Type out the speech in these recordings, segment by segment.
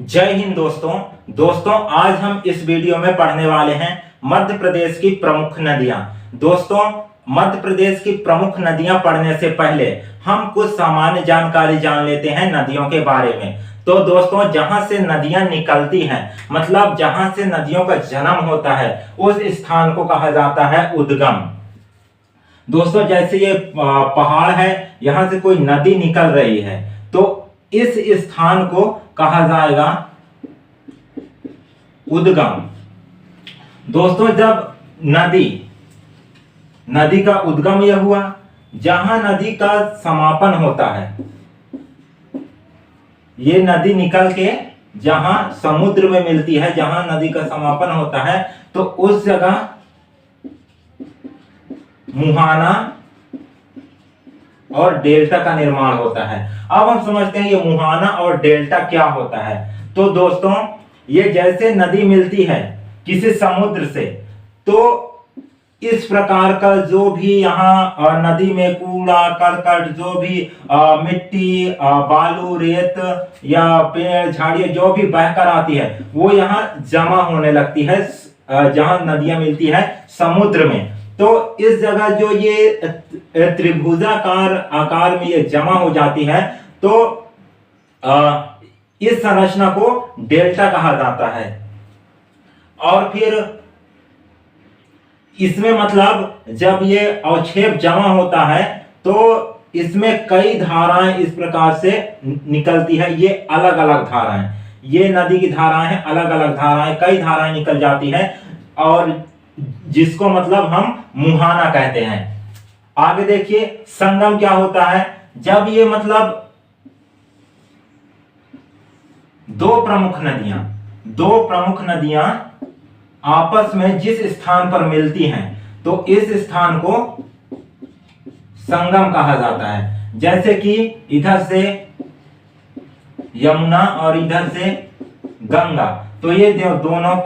जय हिंद दोस्तों आज हम इस वीडियो में पढ़ने वाले हैं मध्य प्रदेश की प्रमुख नदियां। दोस्तों, मध्य प्रदेश की प्रमुख नदियां पढ़ने से पहले हम कुछ सामान्य जानकारी जान लेते हैं नदियों के बारे में। तो दोस्तों, जहां से नदियां निकलती हैं, मतलब जहां से नदियों का जन्म होता है, उस स्थान को कहा जाता है उद्गम। दोस्तों, जैसे ये पहाड़ है, यहां से कोई नदी निकल रही है, तो इस स्थान को कहा जाएगा उद्गम। दोस्तों, जब नदी का उद्गम यह हुआ जहां नदी का समापन होता है। ये नदी निकल के जहां समुद्र में मिलती है, जहां नदी का समापन होता है, तो उस जगह मुहाना और डेल्टा का निर्माण होता है। अब हम समझते हैं ये मुहाना और डेल्टा क्या होता है। तो दोस्तों, ये जैसे नदी मिलती है किसी समुद्र से, तो इस प्रकार का जो भी यहाँ नदी में कूड़ा करकट, जो भी मिट्टी, बालू, रेत या पेड़ झाड़ियां जो भी बहकर आती है, वो यहाँ जमा होने लगती है जहां नदियां मिलती है समुद्र में। तो इस जगह जो ये त्रिभुजाकार आकार में ये जमा हो जाती है, तो इस संरचना को डेल्टा कहा जाता है। और फिर इसमें मतलब जब ये अवक्षेप जमा होता है, तो इसमें कई धाराएं इस प्रकार से निकलती है। ये अलग अलग धाराएं, ये नदी की धाराएं हैं, अलग अलग धाराएं, कई धाराएं निकल जाती है, और जिसको मतलब हम मुहाना कहते हैं। आगे देखिए, संगम क्या होता है। जब ये मतलब दो प्रमुख नदियां आपस में जिस स्थान पर मिलती हैं, तो इस स्थान को संगम कहा जाता है। जैसे कि इधर से यमुना और इधर से गंगा, तो ये दोनों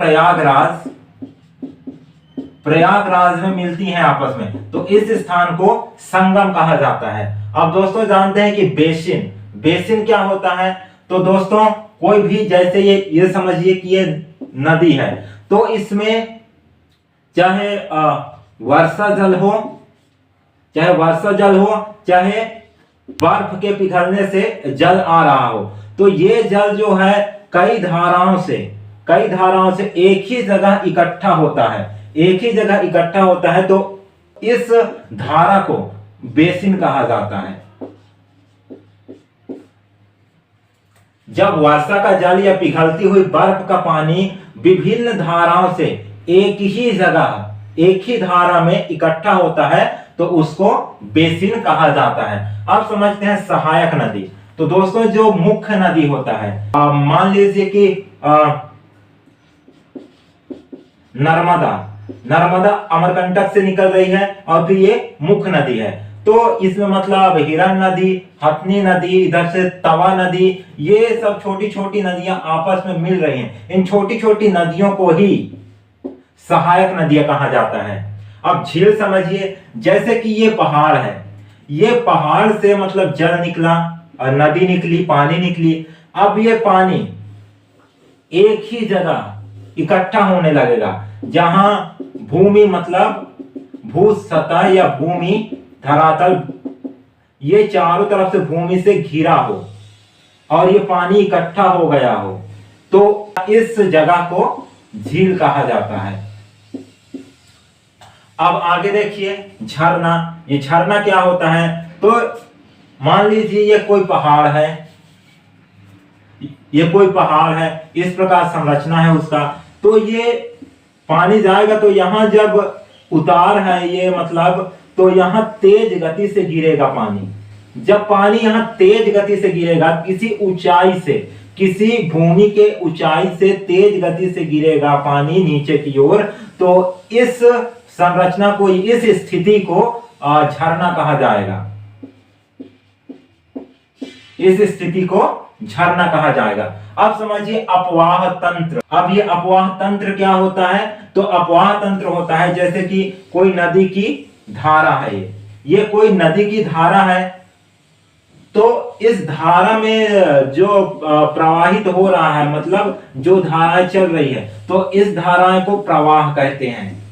प्रयागराज में मिलती हैं आपस में, तो इस स्थान को संगम कहा जाता है। अब दोस्तों, जानते हैं कि बेसिन क्या होता है। तो दोस्तों, कोई भी, जैसे ये समझिए कि ये नदी है, तो इसमें चाहे वर्षा जल हो, चाहे बर्फ के पिघलने से जल आ रहा हो, तो ये जल जो है कई धाराओं से एक ही जगह इकट्ठा होता है, तो इस धारा को बेसिन कहा जाता है। जब वर्षा का जल या पिघलती हुई बर्फ का पानी विभिन्न धाराओं से एक ही धारा में इकट्ठा होता है, तो उसको बेसिन कहा जाता है। अब समझते हैं सहायक नदी। तो दोस्तों, जो मुख्य नदी होता है, मान लीजिए कि नर्मदा अमरकंटक से निकल रही है, और फिर ये मुख्य नदी है, तो इसमें मतलब हिरन नदी, हथनी नदी, इधर से तवा नदी, ये सब छोटी छोटी नदियां आपस में मिल रही हैं। इन छोटी छोटी नदियों को ही सहायक नदियां कहा जाता है। अब झील समझिए, जैसे कि ये पहाड़ है, ये पहाड़ से मतलब जल निकला, नदी निकली, पानी निकली। अब ये पानी एक ही जगह इकट्ठा होने लगेगा, जहां भूमि मतलब भू सतह या भूमि धरातल, ये चारों तरफ से भूमि से घिरा हो और ये पानी इकट्ठा हो गया हो, तो इस जगह को झील कहा जाता है। अब आगे देखिए, झरना। ये झरना क्या होता है। तो मान लीजिए ये कोई पहाड़ है, इस प्रकार संरचना है उसका, तो ये पानी जाएगा, तो यहां जब उतार है ये मतलब, तो यहां तेज गति से गिरेगा पानी। जब पानी यहां तेज गति से गिरेगा, किसी भूमि के ऊंचाई से तेज गति से गिरेगा पानी नीचे की ओर, तो इस संरचना को, इस स्थिति को झरना कहा जाएगा। इस स्थिति को झरना कहा जाएगा। अब समझिए अपवाह तंत्र। अब ये अपवाह तंत्र क्या होता है। तो अपवाह तंत्र होता है, जैसे कि कोई नदी की धारा है, ये कोई नदी की धारा है, तो इस धारा में जो प्रवाहित हो रहा है, मतलब जो धाराएं चल रही है, तो इस धाराएं को प्रवाह कहते हैं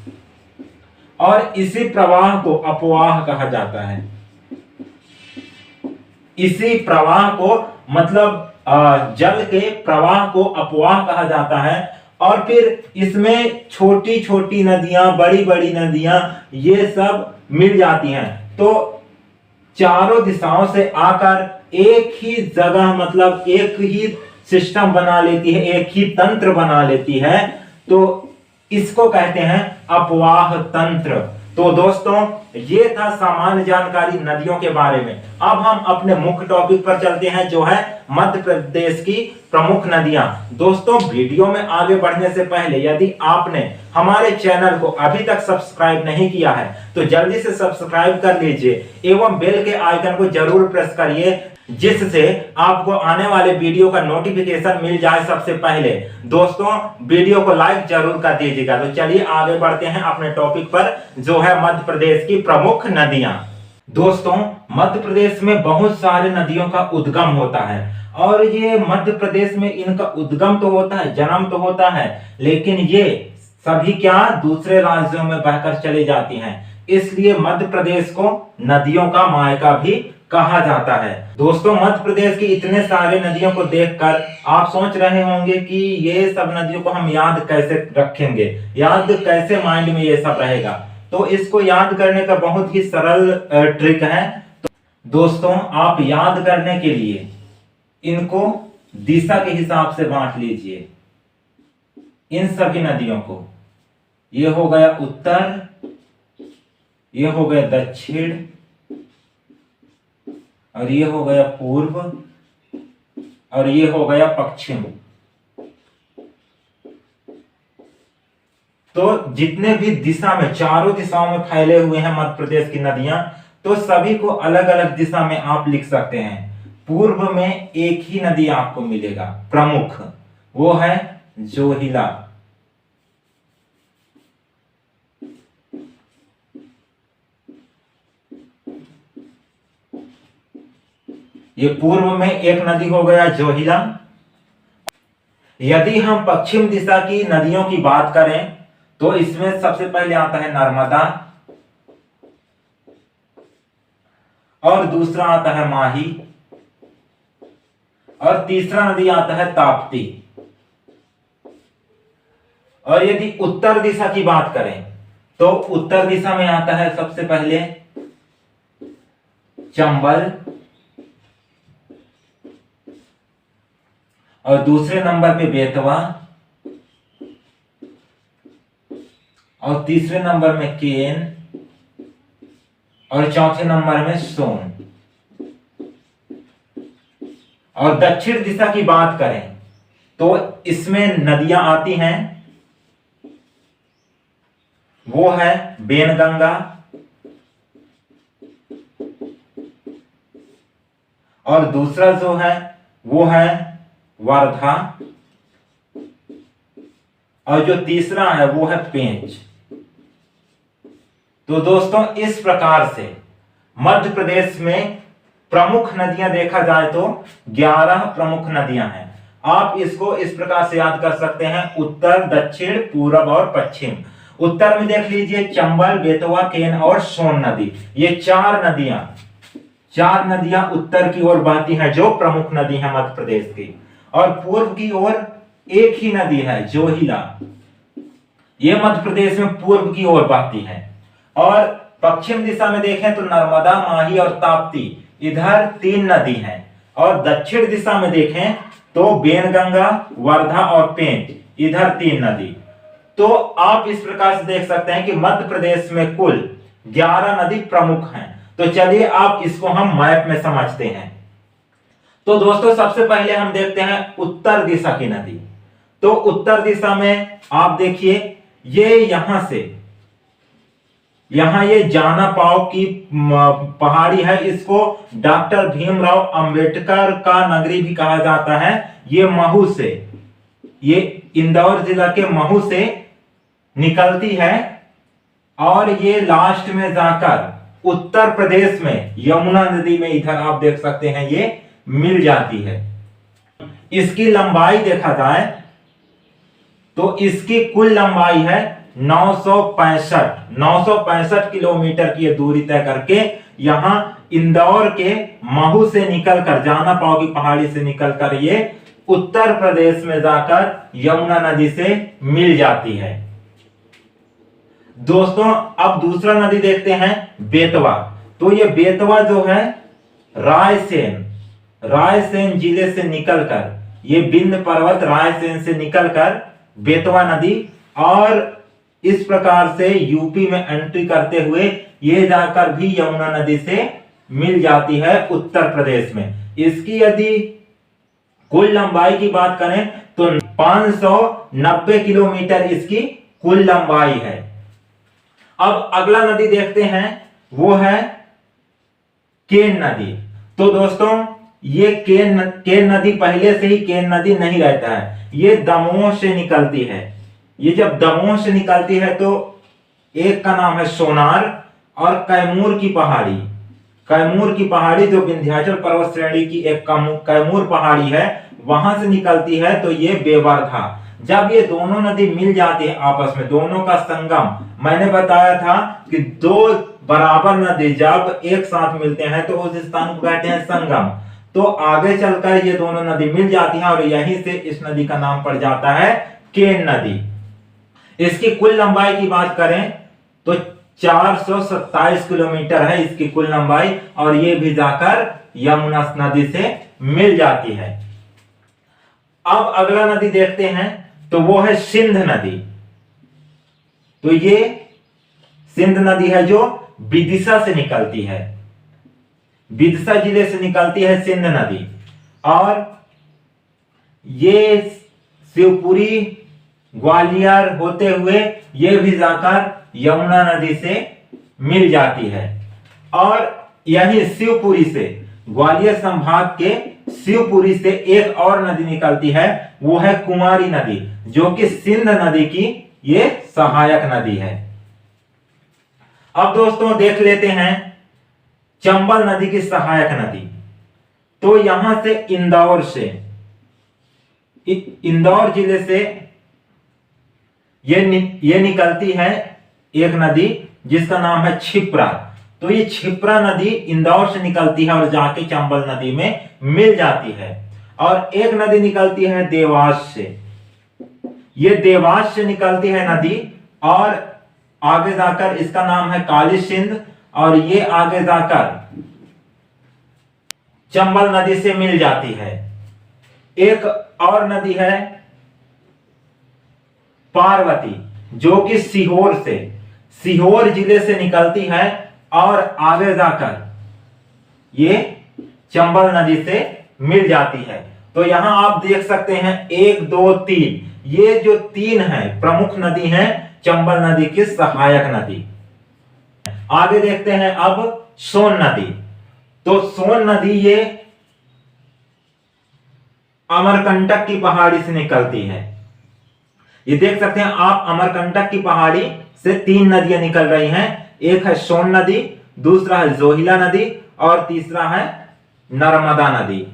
और इसी प्रवाह को अपवाह कहा जाता है। इसी प्रवाह को मतलब जल के प्रवाह को अपवाह कहा जाता है। और फिर इसमें छोटी छोटी नदियां, बड़ी बड़ी नदियां, ये सब मिल जाती हैं, तो चारों दिशाओं से आकर एक ही जगह, मतलब एक ही सिस्टम बना लेती है, एक ही तंत्र बना लेती है, तो इसको कहते हैं अपवाह तंत्र। तो दोस्तों, ये था सामान्य जानकारी नदियों के बारे में। अब हम अपने मुख्य टॉपिक पर चलते हैं, जो है मध्य प्रदेश की प्रमुख नदियां। दोस्तों, वीडियो में आगे बढ़ने से पहले यदि आपने हमारे चैनल को अभी तक सब्सक्राइब नहीं किया है तो जल्दी से सब्सक्राइब कर लीजिए एवं बेल के आइकन को जरूर प्रेस करिए, जिससे आपको आने वाले वीडियो का नोटिफिकेशन मिल जाए सबसे पहले। दोस्तों, वीडियो को लाइक जरूर कर दीजिएगा। तो चलिए आगे बढ़ते हैं अपने टॉपिक पर, जो है मध्य प्रदेश की प्रमुख नदियां। दोस्तों, मध्य प्रदेश में बहुत सारे नदियों का उद्गम होता है और ये मध्य प्रदेश में इनका उद्गम तो होता है, जन्म तो होता है, लेकिन ये सभी क्या दूसरे राज्यों में बहकर चली जाती हैं। इसलिए मध्य प्रदेश को नदियों का मायका भी कहा जाता है। दोस्तों, मध्य प्रदेश की इतने सारे नदियों को देखकर आप सोच रहे होंगे कि ये सब नदियों को हम याद कैसे रखेंगे, याद कैसे माइंड में ये सब रहेगा। तो इसको याद करने का बहुत ही सरल ट्रिक है। तो दोस्तों, आप याद करने के लिए इनको दिशा के हिसाब से बांट लीजिए, इन सभी नदियों को। ये हो गया उत्तर, ये हो गया दक्षिण, और ये हो गया पूर्व, और ये हो गया पश्चिम। तो जितने भी दिशा में, चारों दिशाओं में फैले हुए हैं मध्य प्रदेश की नदियां, तो सभी को अलग अलग दिशा में आप लिख सकते हैं। पूर्व में एक ही नदी आपको मिलेगा प्रमुख, वो है जोहिला। ये पूर्व में एक नदी हो गया जोहिला। यदि हम पश्चिम दिशा की नदियों की बात करें तो इसमें सबसे पहले आता है नर्मदा, और दूसरा आता है माही, और तीसरा नदी आता है ताप्ती। और यदि उत्तर दिशा की बात करें तो उत्तर दिशा में आता है सबसे पहले चंबल, और दूसरे नंबर पे बेतवा, और तीसरे नंबर में केन, और चौथे नंबर में सोन। और दक्षिण दिशा की बात करें तो इसमें नदियां आती हैं, वो है बेनगंगा, और दूसरा जो है वो है वर्धा, और जो तीसरा है वो है पेंच। तो दोस्तों, इस प्रकार से मध्य प्रदेश में प्रमुख नदियां देखा जाए तो 11 प्रमुख नदियां हैं। आप इसको इस प्रकार से याद कर सकते हैं, उत्तर, दक्षिण, पूरब और पश्चिम। उत्तर में देख लीजिए चंबल, बेतवा, केन और सोन नदी, ये चार नदियां उत्तर की ओर बहती हैं, जो प्रमुख नदी है मध्य प्रदेश की। और पूर्व की ओर एक ही नदी है जोहिला, ये मध्य प्रदेश में पूर्व की ओर बहती है। और पश्चिम दिशा में देखें तो नर्मदा, माही और ताप्ती, इधर 3 नदी हैं। और दक्षिण दिशा में देखें तो बेनगंगा, वर्धा और पेंच, इधर 3 नदी। तो आप इस प्रकार से देख सकते हैं कि मध्य प्रदेश में कुल 11 नदी प्रमुख हैं। तो चलिए आप इसको हम मैप में समझते हैं। तो दोस्तों, सबसे पहले हम देखते हैं उत्तर दिशा की नदी। तो उत्तर दिशा में आप देखिए, ये यहां से, यहां ये जाना पाव की पहाड़ी है, इसको डॉक्टर भीमराव अंबेडकर का नगरी भी कहा जाता है। ये महू से, ये इंदौर जिला के महू से निकलती है और ये लास्ट में जाकर उत्तर प्रदेश में यमुना नदी में इधर आप देख सकते हैं ये मिल जाती है। इसकी लंबाई देखा जाए तो इसकी कुल लंबाई है 965 किलोमीटर की दूरी तय करके यहां इंदौर के महू से निकलकर, जाना पाओगी पहाड़ी से निकलकर ये उत्तर प्रदेश में जाकर यमुना नदी से मिल जाती है। दोस्तों अब दूसरा नदी देखते हैं बेतवा। तो ये बेतवा जो है रायसेन जिले से निकलकर, ये विंध्य पर्वत रायसेन से निकलकर बेतवा नदी और इस प्रकार से यूपी में एंट्री करते हुए ये जाकर भी यमुना नदी से मिल जाती है उत्तर प्रदेश में। इसकी यदि कुल लंबाई की बात करें तो 590 किलोमीटर इसकी कुल लंबाई है। अब अगला नदी देखते हैं, वो है केन नदी। तो दोस्तों ये केन नदी पहले से ही केन नदी नहीं रहता है, ये दमोह से निकलती है। ये जब दमोह से निकलती है तो एक का नाम है सोनार और कैमूर की पहाड़ी जो विंध्याचल पर्वत श्रेणी की एक कैमूर पहाड़ी है, वहां से निकलती है तो ये बेवर्धा। जब ये दोनों नदी मिल जाती है आपस में, दोनों का संगम, मैंने बताया था कि दो बराबर नदी जब एक साथ मिलते हैं तो उस स्थान को कहते हैं संगम। तो आगे चलकर ये दोनों नदी मिल जाती हैं और यहीं से इस नदी का नाम पड़ जाता है केन नदी। इसकी कुल लंबाई की बात करें तो 427 किलोमीटर है इसकी कुल लंबाई और ये भी जाकर यमुना नदी से मिल जाती है। अब अगला नदी देखते हैं तो वो है सिंध नदी। तो ये सिंध नदी है जो विदिशा से निकलती है, विदिशा जिले से निकलती है सिंध नदी और ये शिवपुरी ग्वालियर होते हुए ये भी जाकर यमुना नदी से मिल जाती है। और यही शिवपुरी से, ग्वालियर संभाग के शिवपुरी से एक और नदी निकलती है, वो है कुमारी नदी, जो कि सिंध नदी की ये सहायक नदी है। अब दोस्तों देख लेते हैं चंबल नदी की सहायक नदी। तो यहां से इंदौर जिले से ये निकलती है एक नदी जिसका नाम है छिप्रा। तो ये छिप्रा नदी इंदौर से निकलती है और जाके चंबल नदी में मिल जाती है। और एक नदी निकलती है देवास से, ये देवास से निकलती है नदी और आगे जाकर इसका नाम है काली सिंध और ये आगे जाकर चंबल नदी से मिल जाती है। एक और नदी है पार्वती, जो कि सीहोर जिले से निकलती है और आगे जाकर ये चंबल नदी से मिल जाती है। तो यहां आप देख सकते हैं 1 2 3, ये जो 3 है प्रमुख नदी हैं चंबल नदी की सहायक नदी। आगे देखते हैं अब सोन नदी। तो सोन नदी ये अमरकंटक की पहाड़ी से निकलती है। ये देख सकते हैं आप अमरकंटक की पहाड़ी से 3 नदियां निकल रही हैं, एक है सोन नदी, दूसरा है जोहिला नदी और तीसरा है नर्मदा नदी।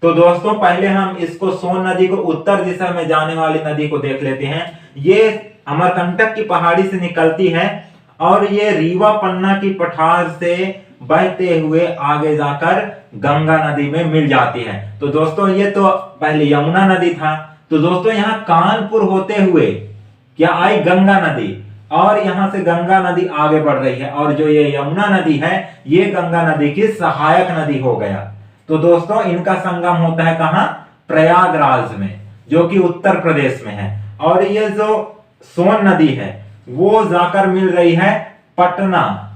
तो दोस्तों पहले हम इसको सोन नदी को उत्तर दिशा में जाने वाली नदी को देख लेते हैं। ये अमरकंटक की पहाड़ी से निकलती है और ये रीवा पन्ना की पठार से बहते हुए आगे जाकर गंगा नदी में मिल जाती है। तो दोस्तों ये तो पहले यमुना नदी था। तो दोस्तों यहाँ कानपुर होते हुए क्या आई गंगा नदी और यहां से गंगा नदी आगे बढ़ रही है और जो ये यमुना नदी है ये गंगा नदी की सहायक नदी हो गया। तो दोस्तों इनका संगम होता है कहां? प्रयागराज में, जो कि उत्तर प्रदेश में है। और ये जो सोन नदी है वो जाकर मिल रही है पटना,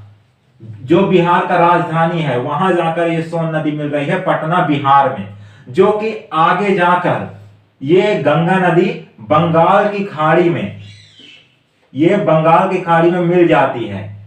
जो बिहार का राजधानी है, वहां जाकर ये सोन नदी मिल रही है पटना बिहार में, जो कि आगे जाकर ये गंगा नदी बंगाल की खाड़ी में, ये बंगाल की खाड़ी में मिल जाती है।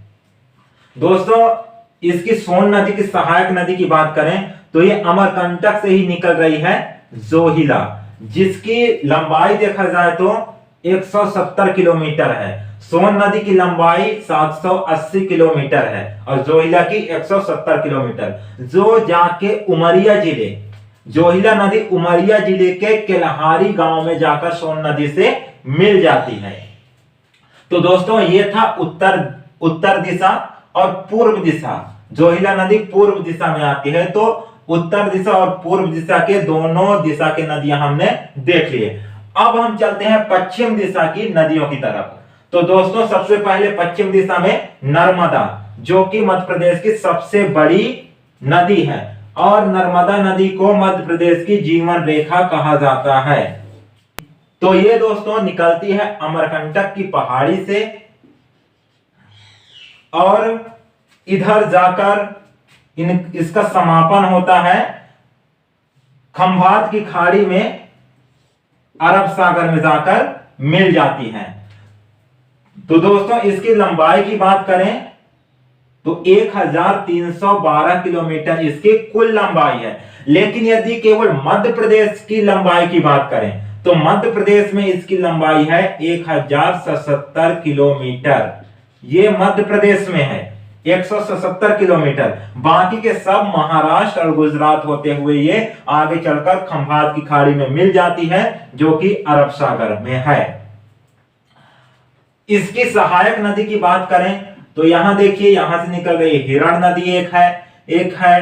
दोस्तों इसकी सोन नदी की सहायक नदी की बात करें तो ये अमरकंटक से ही निकल रही है जोहिला, जिसकी लंबाई देखा जाए तो 170 किलोमीटर है। सोन नदी की लंबाई 780 किलोमीटर है और जोहिला की 170 किलोमीटर, जो जाके उमरिया जिले, जोहिला नदी उमरिया जिले के केलहारी गांव में जाकर सोन नदी से मिल जाती है। तो दोस्तों ये था उत्तर दिशा और पूर्व दिशा। जोहिला नदी पूर्व दिशा में आती है, तो उत्तर दिशा और पूर्व दिशा के दोनों दिशा के नदियां हमने देख लिए। अब हम चलते हैं पश्चिम दिशा की नदियों की तरफ। तो दोस्तों सबसे पहले पश्चिम दिशा में नर्मदा, जो कि मध्य प्रदेश की सबसे बड़ी नदी है और नर्मदा नदी को मध्य प्रदेश की जीवन रेखा कहा जाता है। तो ये दोस्तों निकलती है अमरकंटक की पहाड़ी से और इधर जाकर इसका समापन होता है खंभात की खाड़ी में, अरब सागर में जाकर मिल जाती है। तो दोस्तों इसकी लंबाई की बात करें तो 1312 किलोमीटर इसकी कुल लंबाई है। लेकिन यदि केवल मध्य प्रदेश की लंबाई की बात करें तो मध्य प्रदेश में इसकी लंबाई है 1077 किलोमीटर। ये मध्य प्रदेश में है 177 किलोमीटर। बाकी के सब महाराष्ट्र और गुजरात होते हुए ये आगे चलकर खंभात की खाड़ी में मिल जाती है, जो कि अरब सागर में है। इसकी सहायक नदी की बात करें तो यहां देखिए, यहां से निकल रही हिरण नदी एक है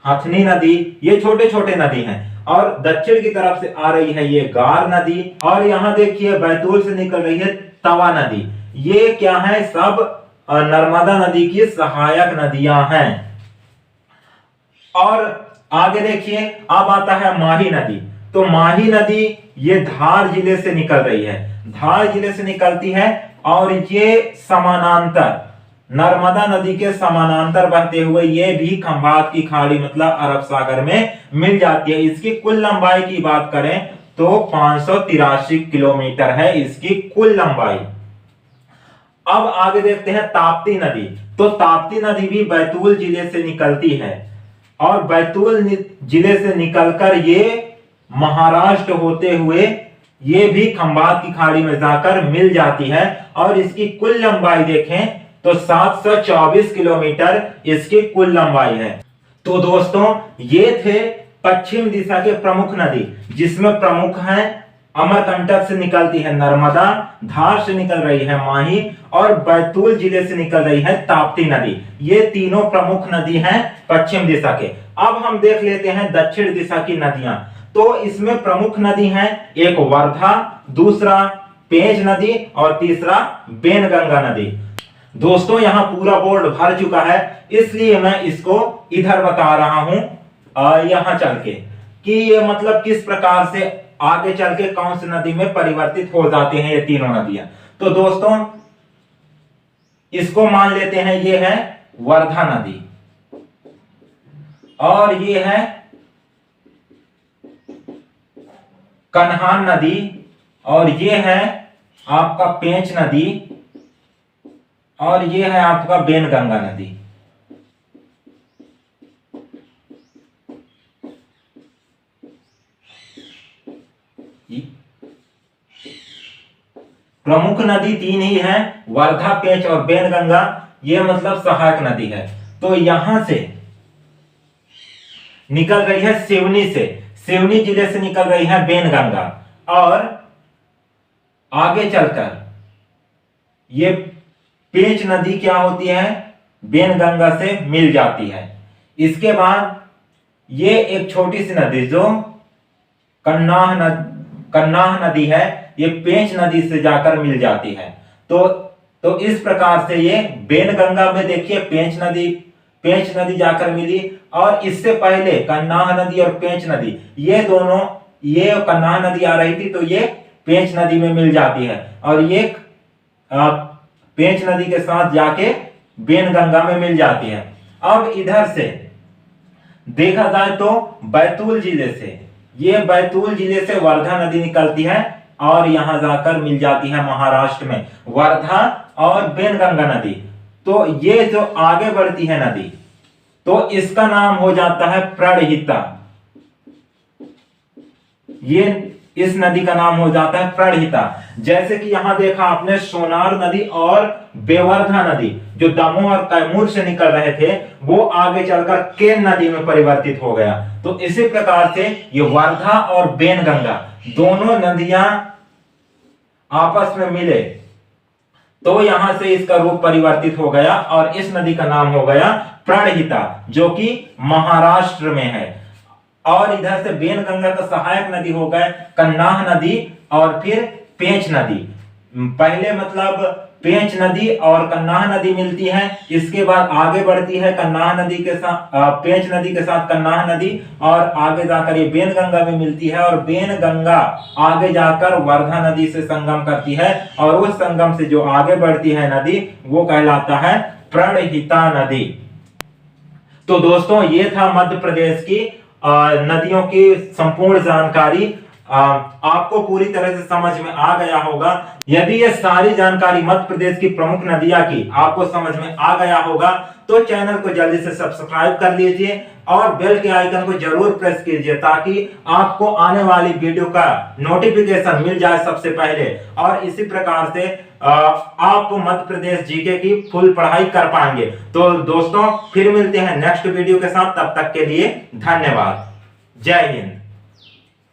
हथनी नदी। ये छोटे छोटे नदी हैं और दक्षिण की तरफ से आ रही है ये गार नदी। और यहां देखिए बैतूल से निकल रही है तवा नदी। ये क्या है, सब नर्मदा नदी की सहायक नदियां हैं। और आगे देखिए अब आता है माही नदी। तो माही नदी ये धार जिले से निकल रही है, धार जिले से निकलती है और ये समानांतर नर्मदा नदी के समानांतर बहते हुए ये भी खंभात की खाड़ी मतलब अरब सागर में मिल जाती है। इसकी कुल लंबाई की बात करें तो 583 किलोमीटर है इसकी कुल लंबाई। अब आगे देखते हैं ताप्ती नदी। तो ताप्ती नदी भी बैतूल जिले से निकलती है और बैतूल जिले से निकलकर ये महाराष्ट्र होते हुए ये भी खंभात की खाड़ी में जाकर मिल जाती है और इसकी कुल लंबाई देखें तो 724 किलोमीटर इसकी कुल लंबाई है। तो दोस्तों ये थे पश्चिम दिशा के प्रमुख नदी, जिसमें प्रमुख हैं अमरकंटक से निकलती है नर्मदा, धार से निकल रही है माही और बैतूल जिले से निकल रही है ताप्ती नदी। ये तीनों प्रमुख नदी हैं पश्चिम दिशा के। अब हम देख लेते हैं दक्षिण दिशा की नदियां। तो इसमें प्रमुख नदी हैं एक वर्धा, दूसरा पेंच नदी और तीसरा बेनगंगा नदी। दोस्तों यहां पूरा बोर्ड भर चुका है, इसलिए मैं इसको इधर बता रहा हूं यहां चल के कि ये मतलब किस प्रकार से आगे चल के कौन सी नदी में परिवर्तित हो जाते हैं ये तीनों नदियां। तो दोस्तों इसको मान लेते हैं ये है वर्धा नदी और ये है कन्हान नदी और ये है आपका पेंच नदी और ये है आपका बेनगंगा नदी। प्रमुख नदी तीन ही है, वर्धा, पेंच और बेनगंगा। ये मतलब सहायक नदी है। तो यहां से निकल रही है सिवनी से, सिवनी जिले से निकल रही है बेनगंगा और आगे चलकर ये पेंच नदी क्या होती है, बेनगंगा से मिल जाती है। इसके बाद ये एक छोटी सी नदी जो कन्नाह नदी है, ये पेंच नदी से जाकर मिल जाती है। तो इस प्रकार से ये बेनगंगा में देखिए पेंच नदी जाकर मिली और इससे पहले कन्नाह नदी और पेंच नदी ये दोनों, ये कन्नाह नदी आ रही थी तो ये पेंच नदी में मिल जाती है और ये पेंच नदी के साथ जाके बेनगंगा में मिल जाती है। अब इधर से देखा जाए तो बैतूल जिले से, ये बैतूल जिले से वर्धा नदी निकलती है और यहां जाकर मिल जाती है महाराष्ट्र में वर्धा और बेनगंगा नदी। तो ये जो आगे बढ़ती है नदी तो इसका नाम हो जाता है प्रणहिता। ये इस नदी का नाम हो जाता है प्रणहिता। जैसे कि यहां देखा आपने सोनार नदी और बेवर्धा नदी जो दमोह और कैमूर से निकल रहे थे वो आगे चलकर केन नदी में परिवर्तित हो गया। तो इसी प्रकार से ये वर्धा और बेनगंगा दोनों नदियां आपस में मिले तो यहां से इसका रूप परिवर्तित हो गया और इस नदी का नाम हो गया प्रणहिता जो कि महाराष्ट्र में है। और इधर से बेनगंगा का सहायक नदी हो गए कन्नाह नदी और फिर पेंच नदी। पहले मतलब पेंच नदी और कन्नाह नदी मिलती है, इसके बाद आगे बढ़ती है कन्नाह नदी के साथ पेंच नदी के साथ कन्नाह नदी और आगे जाकर ये बेनगंगा में मिलती है और बेनगंगा आगे जाकर वर्धा नदी से संगम करती है और उस संगम से जो आगे बढ़ती है नदी वो कहलाता है प्रणहिता नदी। तो दोस्तों ये था मध्य प्रदेश की नदियों की संपूर्ण जानकारी। आपको पूरी तरह से समझ में आ गया होगा। यदि ये सारी जानकारी मध्य प्रदेश की प्रमुख नदियां की आपको समझ में आ गया होगा तो चैनल को जल्दी से सब्सक्राइब कर लीजिए और बेल के आइकन को जरूर प्रेस कीजिए ताकि आपको आने वाली वीडियो का नोटिफिकेशन मिल जाए सबसे पहले और इसी प्रकार से आप मध्य प्रदेश जीके की फुल पढ़ाई कर पाएंगे। तो दोस्तों फिर मिलते हैं नेक्स्ट वीडियो के साथ, तब तक के लिए धन्यवाद। जय हिंद।